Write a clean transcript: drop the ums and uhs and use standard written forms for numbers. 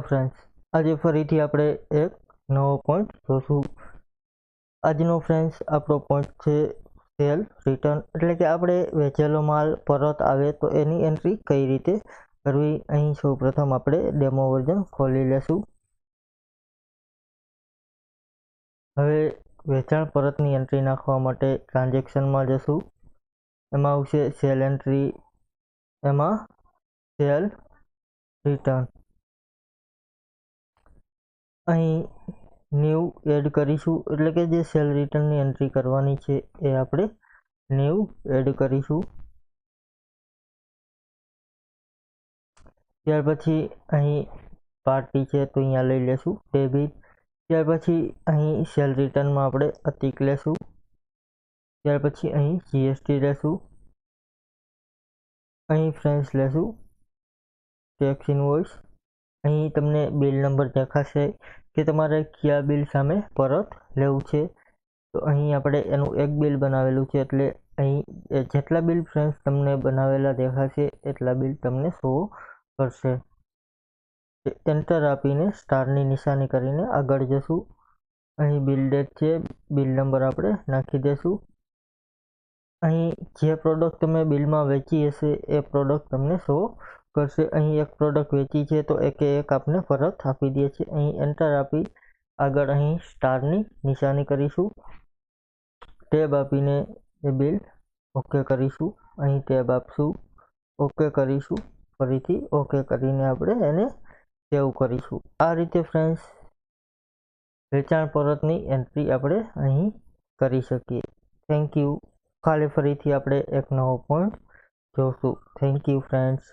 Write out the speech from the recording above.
Friends, આજે ફરીથી આપણે એક નવો પોઈન્ટ જોશું. આજનો ફ્રેન્ડ્સ આપણો પોઈન્ટ છે સેલ રિટર્ન, એટલે કે આપણે વેચેલો માલ પરત આવે તો એની એન્ટ્રી કઈ રીતે કરવી. અહીં સૌપ્રથમ આપણે ડેમો વર્ઝન ખોલી લેશું. હવે વેચાણ પરતની એન્ટ્રી નાખવા માટે ટ્રાન્ઝેક્શનમાં જશું. એમાં આવશે સેલ એન્ટ્રી, એમાં સેલ રિટર્ન. અહીં ન્યૂ એડ કરીશું, એટલે કે જે સેલ રિટર્નની એન્ટ્રી કરવાની છે એ આપણે ન્યૂ એડ કરીશું. ત્યાર પછી અહીં પાર્ટી છે તો અહીંયા લઈ લેશું ડેબિટ. ત્યાર પછી અહીં સેલ રિટર્નમાં આપણે અતિક લેશું. ત્યાર પછી અહીં જીએસટી લેશું. અહીં ફ્રેન્ડ્સ લેશું ટેક્સ ઇનવોઇસ. અહીં તમને બિલ નંબર દેખાશે કે તમારે કયા બિલ સામે પરત લેવું છે. તો અહીં આપણે એનું એક બિલ બનાવેલું છે, એટલે અહીં જેટલા બિલ ફ્રેન્ડ્સ તમને બનાવેલા દેખાશે એટલા બિલ તમને શો કરશે. એન્ટર આપીને સ્ટારની નિશાની કરીને આગળ જશું. અહીં બિલ ડેટ છે, બિલ નંબર આપણે નાખી દેશું. અહીં જે પ્રોડક્ટ તમે બિલમાં વેચી હશે એ પ્રોડક્ટ તમને શો કરશે. અહીં એક પ્રોડક્ટ વેચી છે તો એક આપણે પરત આપી દઈએ છીએ. અહીં એન્ટર આપી આગળ અહીં સ્ટારની નિશાની કરીશું. ટેબ આપીને એ બિલ ઓકે કરીશું. અહીં ટેબ આપશું, ઓકે કરીશું, ફરીથી ઓકે કરીને આપણે એને સેવ કરીશું. આ રીતે ફ્રેન્ડ્સ વેચાણ પરતની એન્ટ્રી આપણે અહીં કરી શકીએ. Thank you. કાલે ફરીથી આપણે એક નવો પોઈન્ટ જોશું. Thank you friends.